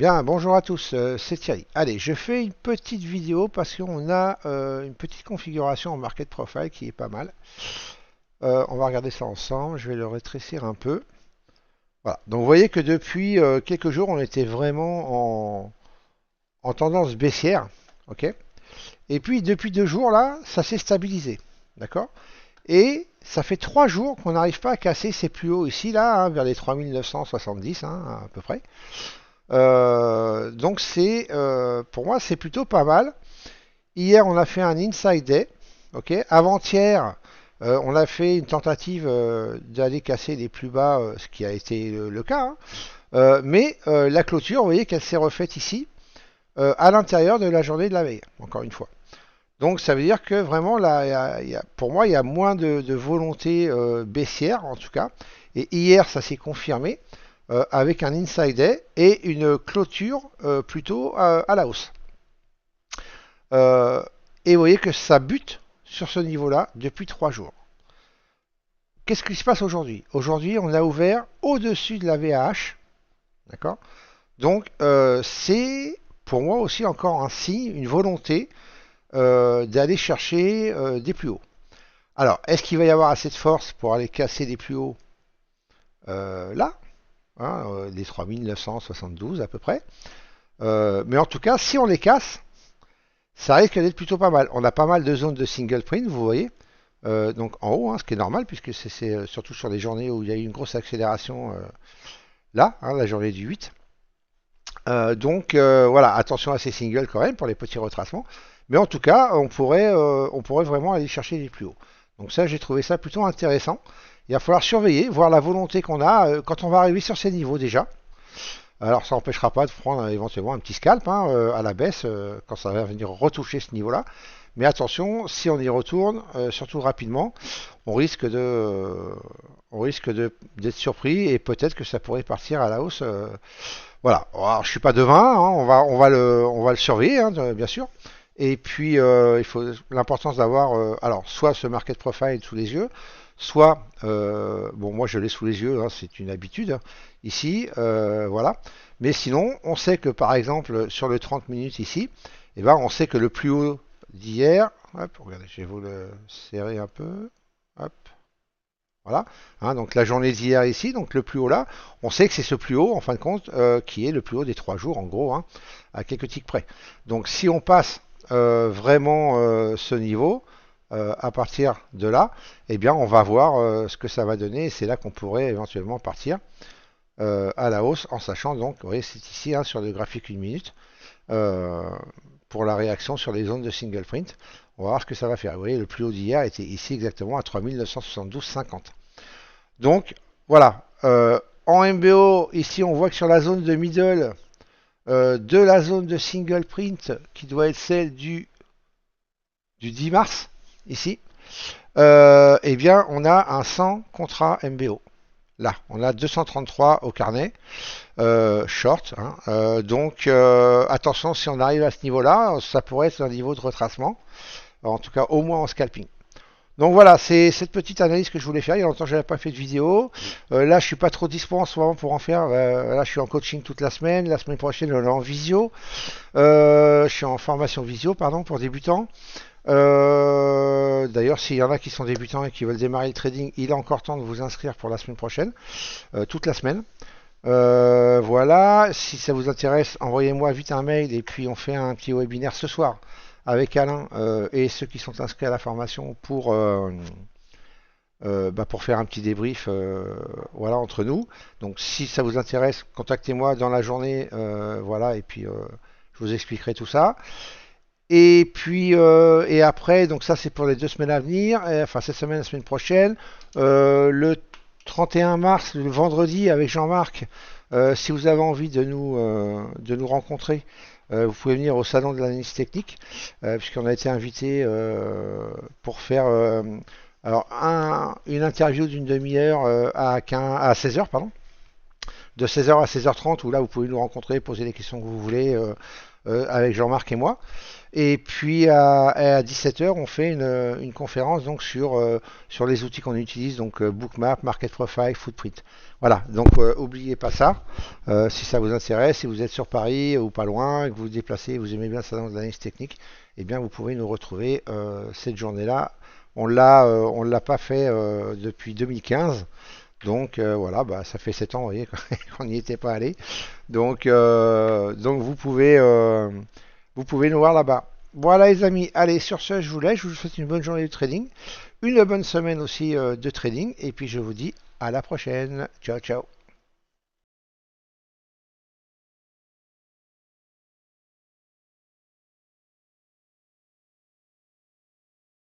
Bien, bonjour à tous, c'est Thierry. Allez, je fais une petite vidéo parce qu'on a une petite configuration en Market Profile qui est pas mal. On va regarder ça ensemble, je vais le rétrécir un peu. Voilà, donc vous voyez que depuis quelques jours, on était vraiment en tendance baissière, ok? Et puis depuis 2 jours là, ça s'est stabilisé, d'accord? Et ça fait 3 jours qu'on n'arrive pas à casser ces plus hauts ici, là, hein, vers les 3970, hein, à peu près. Donc pour moi c'est plutôt pas mal. Hier on a fait un inside day, ok. Avant-hier on a fait une tentative d'aller casser les plus bas, ce qui a été le cas, hein. Mais la clôture, vous voyez qu'elle s'est refaite ici à l'intérieur de la journée de la veille, encore une fois. Donc ça veut dire que vraiment là, pour moi il y a moins de volonté baissière en tout cas. Et hier ça s'est confirmé avec un inside day et une clôture plutôt à la hausse. Euh, et vous voyez que ça bute sur ce niveau-là depuis 3 jours. Qu'est-ce qui se passe aujourd'hui? Aujourd'hui, on a ouvert au-dessus de la VAH. D'accord. Donc, c'est pour moi aussi encore un signe, une volonté d'aller chercher des plus hauts. Alors, est-ce qu'il va y avoir assez de force pour aller casser des plus hauts là, hein, les 3972 à peu près? Mais en tout cas, si on les casse, ça risque d'être plutôt pas mal. On a pas mal de zones de single print, vous voyez. Donc en haut, hein, ce qui est normal, puisque c'est surtout sur les journées où il y a eu une grosse accélération là, hein, la journée du 8. Donc voilà, attention à ces singles quand même pour les petits retracements. Mais en tout cas, on pourrait vraiment aller chercher les plus hauts. Donc ça, j'ai trouvé ça plutôt intéressant. Il va falloir surveiller, voir la volonté qu'on a quand on va arriver sur ces niveaux déjà. Alors ça n'empêchera pas de prendre éventuellement un petit scalp, hein, à la baisse quand ça va venir retoucher ce niveau-là. Mais attention, si on y retourne, surtout rapidement, on risque d'être surpris et peut-être que ça pourrait partir à la hausse. Voilà. Alors, je suis pas devin, hein, on va le surveiller, hein, bien sûr. Et puis il faut l'importance d'avoir alors soit ce market profile sous les yeux, soit bon moi je l'ai sous les yeux, hein, c'est une habitude, hein, ici, voilà. Mais sinon, on sait que par exemple sur le 30 minutes ici, eh ben, on sait que le plus haut d'hier, hop, regardez, je vais vous le serrer un peu, hop, voilà, hein, donc la journée d'hier ici, donc le plus haut là, on sait que c'est ce plus haut en fin de compte qui est le plus haut des 3 jours en gros, hein, à quelques ticks près. Donc si on passe vraiment ce niveau, à partir de là, eh bien on va voir ce que ça va donner et c'est là qu'on pourrait éventuellement partir à la hausse en sachant donc, vous voyez c'est ici, hein, sur le graphique 1 minute, euh, pour la réaction sur les zones de single print. On va voir ce que ça va faire. Vous voyez, le plus haut d'hier était ici exactement à 3972,50. Donc voilà, en MBO, ici on voit que sur la zone de middle de la zone de single print, qui doit être celle du 10 mars, ici, eh bien on a un 100 contrat MBO. Là, on a 233 au carnet, short, hein. Donc attention, si on arrive à ce niveau-là, ça pourrait être un niveau de retracement, en tout cas au moins en scalping. Donc voilà, c'est cette petite analyse que je voulais faire. Il y a longtemps que je n'avais pas fait de vidéo. Là, je suis pas trop dispo en ce moment pour en faire. Là, je suis en coaching toute la semaine. La semaine prochaine, on est en visio. Je suis en formation visio, pardon, pour débutants. D'ailleurs, s'il y en a qui sont débutants et qui veulent démarrer le trading, il est encore temps de vous inscrire pour la semaine prochaine, toute la semaine. Voilà, si ça vous intéresse, envoyez-moi vite un mail et puis on fait un petit webinaire ce soir avec Alain et ceux qui sont inscrits à la formation pour faire un petit débrief, voilà, entre nous. Donc si ça vous intéresse, contactez-moi dans la journée, voilà, et puis je vous expliquerai tout ça. Et puis et après, donc ça c'est pour les 2 semaines à venir, enfin cette semaine, la semaine prochaine. Le 31 mars, le vendredi, avec Jean-Marc, si vous avez envie de nous rencontrer, vous pouvez venir au salon de l'analyse technique, puisqu'on a été invité pour faire alors une interview d'une demi-heure à 16 heures, pardon, de 16 heures à 16h30, où là vous pouvez nous rencontrer, poser les questions que vous voulez, avec Jean-Marc et moi. Et puis à 17h, on fait une conférence donc sur les outils qu'on utilise, donc Bookmap, Market Profile, Footprint. Voilà, donc oubliez pas ça. Si ça vous intéresse, si vous êtes sur Paris ou pas loin, et que vous vous déplacez, vous aimez bien ça dans l'analyse technique, eh bien vous pouvez nous retrouver cette journée-là. On l'a pas fait depuis 2015. Donc voilà, bah, ça fait 7 ans, vous voyez, qu'on n'y était pas allé. Donc vous pouvez nous voir là-bas. Voilà les amis, allez sur ce je vous laisse, je vous souhaite une bonne journée de trading, une bonne semaine aussi de trading, et puis je vous dis à la prochaine. Ciao ciao.